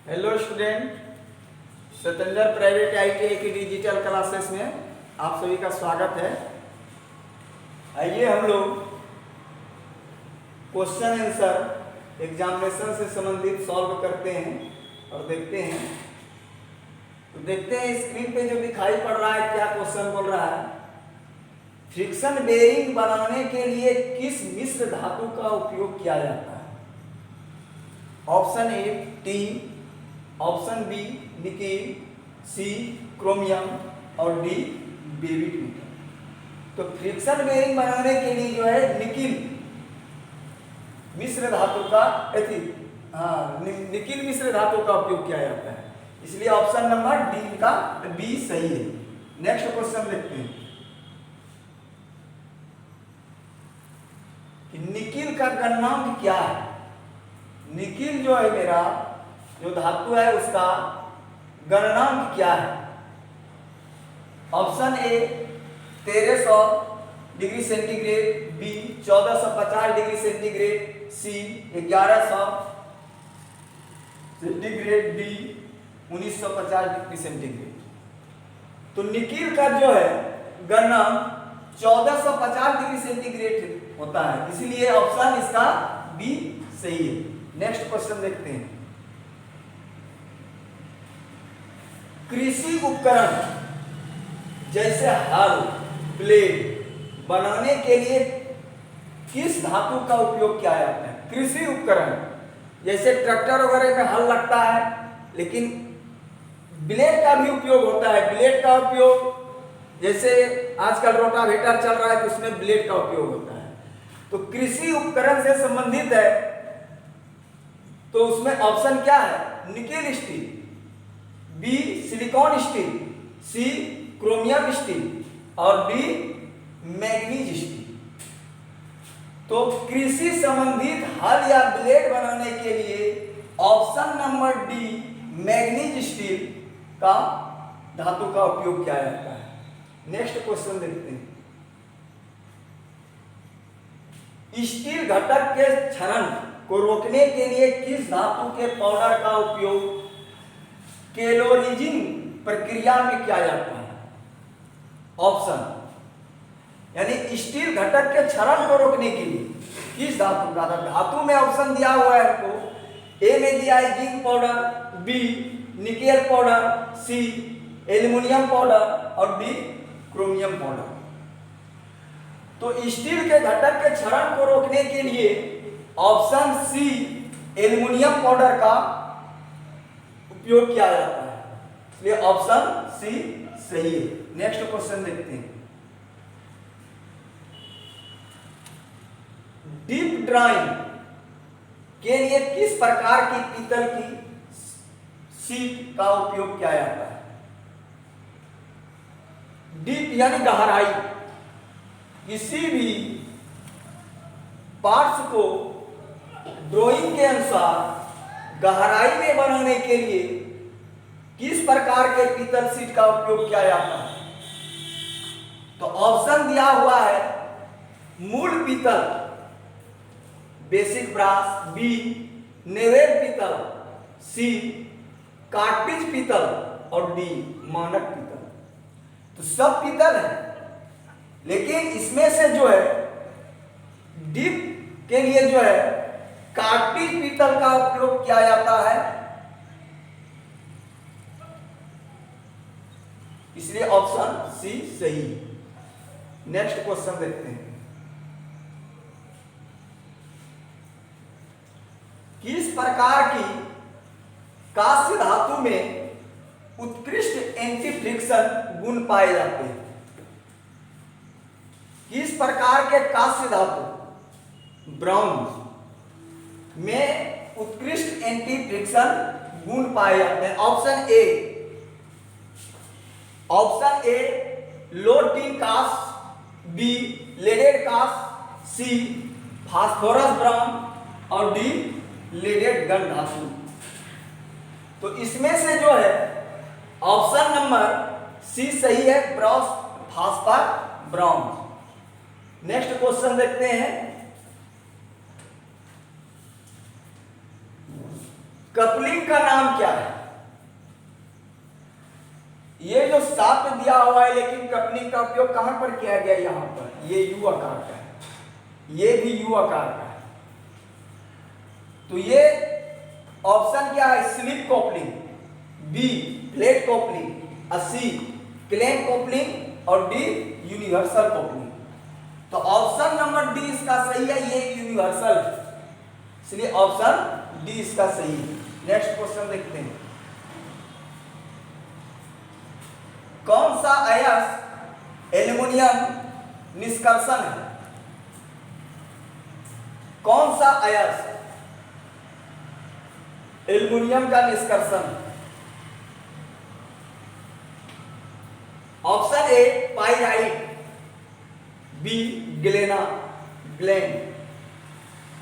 Hello student, Satendra private ITI की digital classes में आप सभी का स्वागत है। आइए हम लोग क्वेश्चन आंसर एग्जामिनेशन से संबंधित सॉल्व करते हैं और देखते हैं। तो देखते हैं स्क्रीन पे जो दिखाई पड़ रहा है क्या क्वेश्चन बोल रहा है। फ्रिक्शन बेरिंग बनाने के लिए किस मिश्र धातु का उपयोग किया जाता है? Option A tin, option B nickel, C chromium और डी बेबिट निकल। तो फ्रिक्शन बेरिंग बनाने के लिए जो है निकिल मिश्र धातु का निकिल मिश्र धातु का उपयोग किया जाता है, इसलिए ऑप्शन नंबर डी का बी सही है। नेक्स्ट क्वेश्चन देखते हैं कि निकिल का गणनांक क्या है। निकिल जो है मेरा जो धातु है उसका गणनांक क्या है? Option A 1300 degree centigrade, B 1450 degree centigrade, C 1100 centigrade, D 1950 degree centigrade. तो निकिल का जो है गणनांक 1450 डिग्री सेंटीग्रेड होता है, इसलिए ऑप्शन इसका बी सही है। नेक्स्ट क्वेश्चन देखते हैं। कृषि उपकरण जैसे हल, ब्लेड बनाने के लिए किस धातु का उपयोग किया जाता है? कृषि उपकरण जैसे ट्रैक्टर वगैरह में हल लगता है, लेकिन ब्लेड का भी उपयोग होता है। ब्लेड का उपयोग जैसे आजकल रोटावेटर चल रहा है तो उसमें ब्लेड का उपयोग होता है। तो कृषि उपकरण से संबंधित है तो उसमें ऑप्शन क्या है? Nickel steel, B silicon steel, C chromium steel और डी मैग्नीज स्टील। तो कृषि संबंधित हल या ब्लेड बनाने के लिए option number D manganese steel का धातु का उपयोग किया जाता है। नेक्स्ट क्वेश्चन देखते हैं। स्टील घटक के क्षरण को रोकने के लिए किस धातु के पाउडर का उपयोग कैलोरीजिंग प्रक्रिया में किया जाता है? ऑप्शन यानी स्टील घटक के क्षरण को रोकने के लिए किस धातु का? धातु में ऑप्शन दिया हुआ है आपको। ए में दिया है zinc powder, B nickel powder, C aluminium powder और डी क्रोमियम पाउडर। तो स्टील के घटक के क्षरण को रोकने के लिए ऑप्शन सी एल्युमिनियम पाउडर का उपयोग किया जाता है, इसलिए ऑप्शन सी सही है। नेक्स्ट क्वेश्चन देखते हैं। डीप ड्राइंग के लिए किस प्रकार की पीतल की शीट का उपयोग किया जाता है? डीप यानी गहराई, किसी भी पार्ट्स को ड्राइंग के अनुसार गहराई में बनाने के लिए किस प्रकार के पीतल शीट का उपयोग किया जाता है? तो ऑप्शन दिया हुआ है मूल पीतल बेसिक ब्रास, बी नेवेल पीतल, सी कार्टिज पीतल और डी मानक पीतल। तो सब पीतल है, लेकिन इसमें से जो है डीप के लिए जो है कार्टिज पीतल का उपयोग किया जाता है, इसलिए ऑप्शन सी सही है। नेक्स्ट क्वेश्चन देखते हैं। किस प्रकार की कांस्य धातु में उत्कृष्ट एंटी फ्रिक्शन गुण पाए जाते हैं? किस प्रकार के कांस्य धातु ब्रॉन्ज में उत्कृष्ट एंटी फ्रिक्शन गुण पाए जाते हैं? Option A low tin cast, B leaded cast, C phosphorus bronze और डी लेडेड गन धातु। तो इसमें से जो है ऑप्शन नंबर सी सही है, Bros phosphor brown. Next question देखते हैं। कपलिंग का नाम क्या है? ये जो शाफ्ट दिया हुआ है, लेकिन कपलिंग का उपयोग कहां पर किया गया? यहां पर। ये यू आकार का है, ये भी यू आकार का है। तो ये ऑप्शन क्या है? Slip coupling, B flat coupling, C clamp coupling और डी यूनिवर्सल कपलिंग। तो ऑप्शन नंबर डी इसका सही है, ये यूनिवर्सल है, इसलिए ऑप्शन डी इसका सही है। नेक्स्ट क्वेश्चन देखते हैं। कौन सा अयस्क एल्युमिनियम निष्कर्षण है? कौन सा अयस्क एल्युमिनियम का निष्कर्षण? Option A pyrite, B galena ग्लेन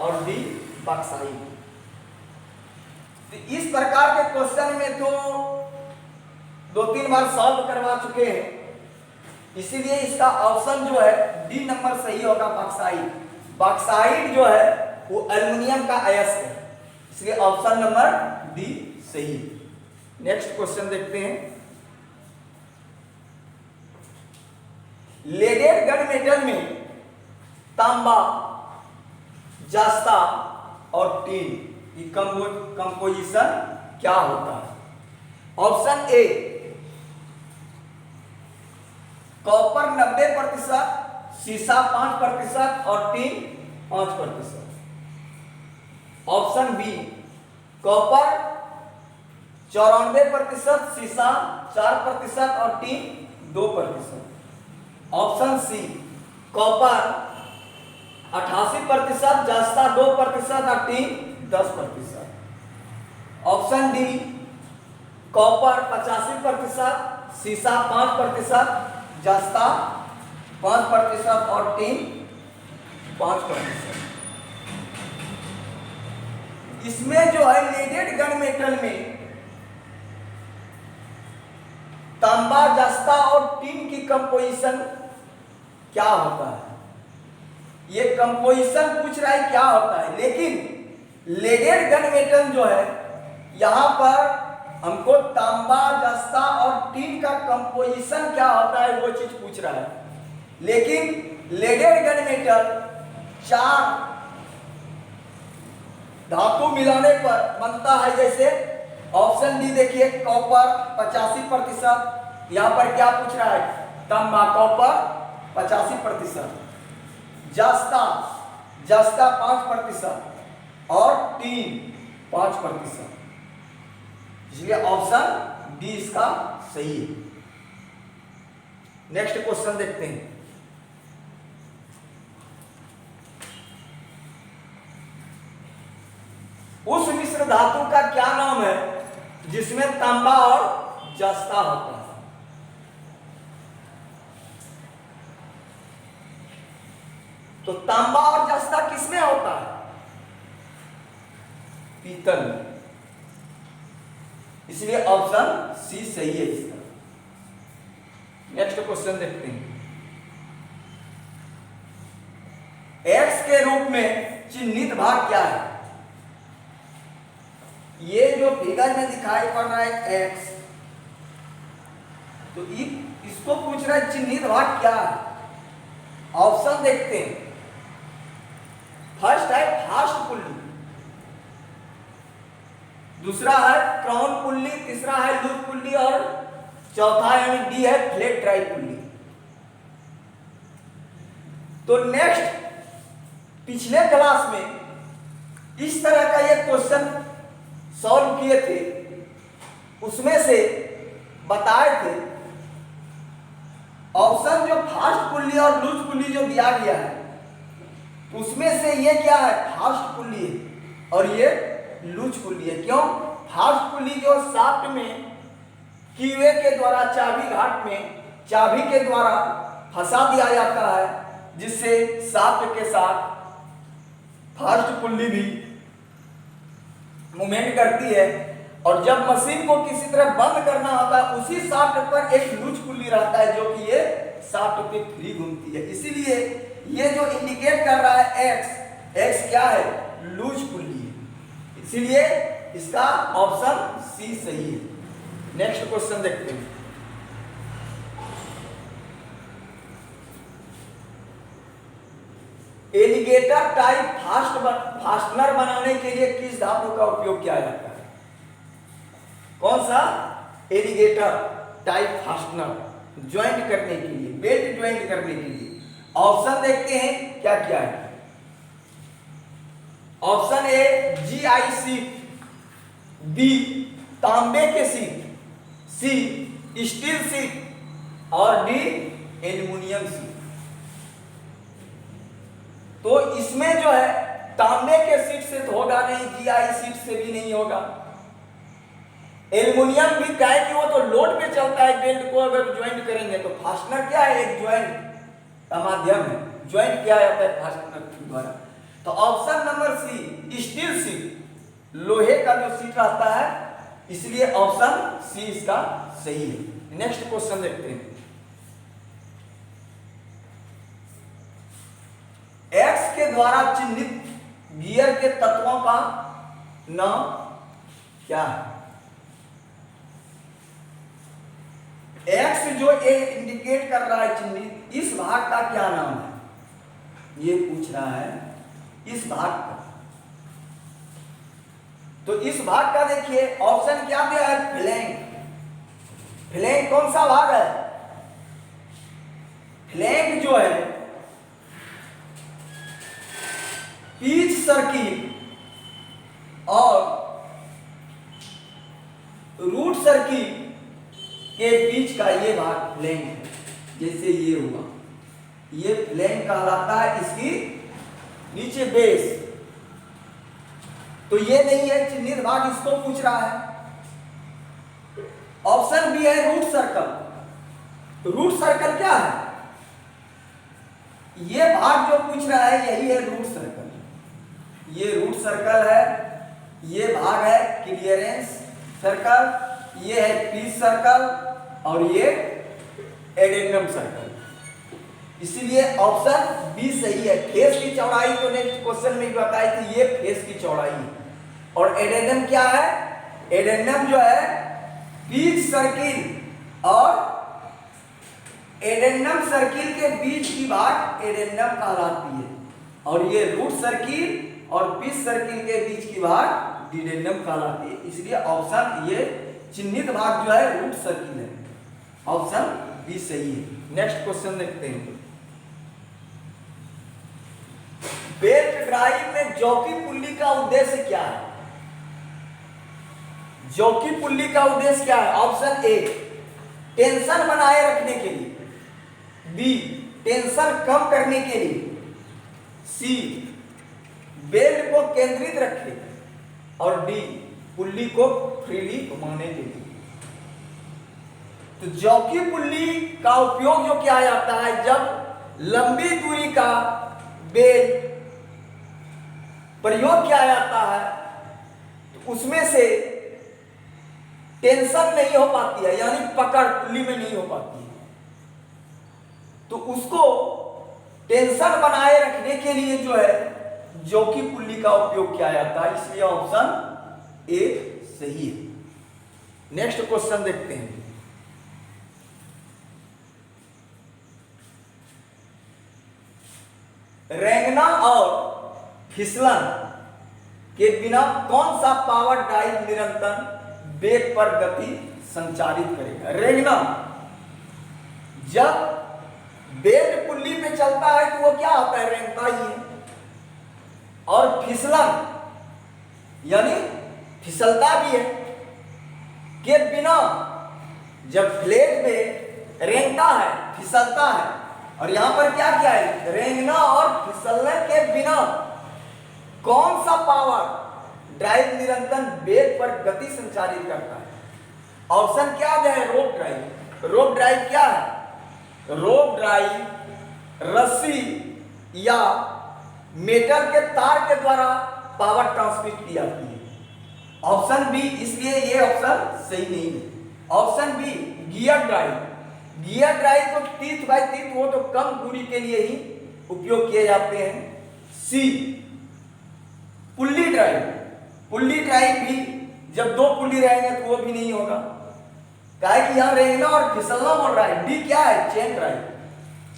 और डी बॉक्साइट। इस प्रकार के क्वेश्चन में तो 2-3 बार सॉल्व करवा चुके हैं, इसीलिए इसका ऑप्शन जो है डी नंबर सही होगा, बॉक्साइट। बॉक्साइट जो है वो एल्युमिनियम का अयस्क है, इसलिए ऑप्शन नंबर डी सही। नेक्स्ट क्वेश्चन देखते हैं। लेडेड गन मेटल में तांबा, जस्ता और टीन की कंपोजिशन क्या होता है? ऑप्शन ए कॉपर 90%, सीसा 5% और टीन 5%। ऑप्शन बी कॉपर 94%, सीसा 4% और टीन 2%। ऑप्शन सी कॉपर 88%, जस्ता 2% और टीन 10%। ऑप्शन डी कॉपर 85%, सीसा 5%, जस्ता 5% और टीन 5%। इसमें जो है लेडेड गन मेटल में तांबा, जस्ता और टीन की कंपोजिशन क्या होता है? ये कंपोजिशन पूछ रहा है क्या होता है, लेकिन लेडेड गन मेटल जो है यहां पर हमको तांबा, जस्ता और टीन का कंपोजिशन क्या होता है वो चीज पूछ रहा है। लेकिन लेडेड गन मेटल 4 धातु मिलाने पर बनता है, जैसे ऑप्शन डी देखिए कॉपर 85%, यहां पर क्या पूछ रहा है? तांबा, कॉपर 85%, जस्ता 5% और टीन 5%, इसलिए ऑप्शन डी इसका सही है। नेक्स्ट क्वेश्चन देखते हैं। उस मिश्र धातु का क्या नाम है जिसमें तांबा और जस्ता होता है? तो तांबा और जस्ता किसमें होता है? पीतल में, इसलिए ऑप्शन सी सही है इसका। नेक्स्ट क्वेश्चन देखते हैं। एक्स के रूप में चिन्हित भाग क्या है? ये जो फिगर में दिखाई पड़ रहा है एक्स, तो इसको पूछ रहा है चिन्हित भाग क्या है? ऑप्शन देखते हैं। फर्स्ट है फास्ट पुल्ली, दूसरा है क्राउन पुल्ली, तीसरा है लूप पुल्ली और चौथा यानी डी है फ्लैट ड्राइव पुल्ली। तो नेक्स्ट पिछले क्लास में इस तरह का ये क्वेश्चन सॉल्व किए थे, उसमें से बताए थे ऑप्शन जो फास्ट पुल्ली और लूज पुल्ली जो दिया गया है, उसमें से ये क्या है? फास्ट पुल्ली है और ये लूज पुल्ली है। क्यों? फास्ट पुल्ली जो शाफ्ट में कीवे के द्वारा चाबी घाट में चाबी के द्वारा फंसा दिया जाता है, जिससे शाफ्ट के साथ फास्ट पुल्ली भी मूवमेंट करती है, और जब मशीन को किसी तरह बंद करना होता है उसी शाफ्ट पर एक लूज पुल्ली रहता है जो कि ये शाफ्ट पे फ्री घूमती है। इसीलिए ये जो इंडिकेट कर रहा है एक्स क्या है? लूज पुल्ली है। इसीलिए इसका ऑप्शन सी सही है। नेक्स्ट क्वेश्चन देखते हैं। एलिगेटर टाइप फास्टनर बनाने के लिए किस धातु का उपयोग किया जाता है? कौन सा? एलिगेटर टाइप फास्टनर ज्वाइंट करने के लिए, बेल्ट ज्वाइंट करने के लिए। ऑप्शन देखते हैं क्या क्या है। Option A GI sheet, B तांबे के सीट, सी स्टील सीट और डी एल्युमिनियम सीट। तो इसमें जो है तांबे के सीट से तो होगा नहीं, GI सीट से भी नहीं होगा। एल्युमिनियम भी क्या है कि वो तो लोड पे चलता है, बेल्ट को अगर ज्वाइंट करेंगे तो फास्टनर क्या है? एक ज्वाइंट का माध्यम है, ज्वाइंट किया जाता है फास्टनर के द्वारा। तो option number C steel sheet, लोहे का जो सीट रहता है, इसलिए ऑप्शन सी इसका सही है। नेक्स्ट क्वेश्चन देखते हैं। एक्स के द्वारा चिन्हित गियर के तत्वों का नाम क्या है? एक्स जो ए इंडिकेट कर रहा है चिन्हित, इस भाग का क्या नाम है? ये पूछ रहा है इस भाग का। तो इस भाग का देखिए ऑप्शन क्या दिया है? फ्लैंक। फ्लैंक कौन सा भाग है? फ्लैंक जो है पीच सर्किल और रूट सर्किल के बीच का ये भाग फ्लैंक है। जैसे ये हुआ, ये फ्लैंक कहलाता है, इसकी नीचे बेस। तो ये नहीं है चिन्हित भाग, इसको पूछ रहा है। ऑप्शन बी है रूट सर्कल। रूट सर्कल क्या है? ये भाग जो पूछ रहा है यही है रूट सर्कल। ये रूट सर्कल है, ये भाग है क्लियरेंस सर्कल, ये है पीच सर्कल और ये एडेंडम सर्कल। इसीलिए ऑप्शन बी सही है। फेस की चौड़ाई तो नेक्स्ट क्वेश्चन में बताई थी, ये फेस की चौड़ाई है। और एडेंडम क्या है? एडेंडम जो है पीच सर्किल और एडेंडम सर्किल के बीच की भाग एडेंडम कहलाती है, और ये रूट सर्किल और पीच सर्किल के बीच की भाग डिडेंडम कहलाती है। इसलिए ऑप्शन ये चिन्हित भाग जो है रूट सर्किल है। ऑप्शन बी सही है। नेक्स्ट क्वेश्चन देखते हैं। बेल्ट ड्राइव में जॉकी पुल्ली का उद्देश्य क्या है? जॉकी पुल्ली का उद्देश्य क्या है? ऑप्शन ए टेंशन बनाए रखने के लिए, बी टेंशन कम करने के लिए, सी बेल्ट को केंद्रित रखे और डी पुल्ली को फ्रीली घुमाने के लिए। तो जॉकी पुल्ली का उपयोग जो किया जाता है जब लंबी दूरी का बेल्ट प्रयोग किया जाता है तो उसमें से टेंशन नहीं हो पाती है, यानी पकड़ पुल्ली में नहीं हो पाती है, तो उसको टेंशन बनाए रखने के लिए जो है जॉकी पुल्ली का उपयोग किया जाता है। इसलिए ऑप्शन ए सही है। नेक्स्ट क्वेश्चन देखते हैं। रेंगना और फिसलन के बिना कौन सा पावर ड्राइव निरंतर वेग पर गति संचालित करेगा? रेंगना जब बेल्ट पुल्ली पे चलता है तो वो क्या होता है? रेंगता ही है। और फिसलन यानी फिसलता भी है के बिना, जब फ्लैट में रेंगता है फिसलता है, और यहां पर क्या किया है? रेंगना और फिसलने के बिना कौन सा पावर ड्राइव निरंतर वेग पर गति संचालित करता है? ऑप्शन क्या है? रोप ड्राइव। रोप ड्राइव क्या है? रोप ड्राइव रस्सी या मेटल के तार के द्वारा पावर ट्रांसमिट की जाती है। ऑप्शन बी, इसलिए ये ऑप्शन सही नहीं है। Option B gear drive. Gear drive तो तीत बाई तीत, वो तो कम दूरी के लिए ही उपयोग किए जाते हैं। सी पुल्ली ड्राइव। पुल्ली ड्राइव भी जब दो पुली रहेंगे तो वो भी नहीं होगा। क्या है कि यहाँ रेंगना और फिसलना बोल रहा है। डी क्या है? Chain drive.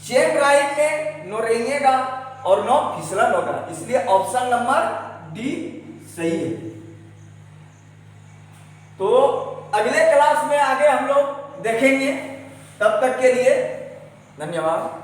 चेन ड्राइव में नो रेंगेगा और नो फिसलन होगा, इसलिए ऑप्शन नंबर डी सही है। तो अगले क्लास में आगे हम लोग देखेंगे। तब तक के लिए धन्यवाद।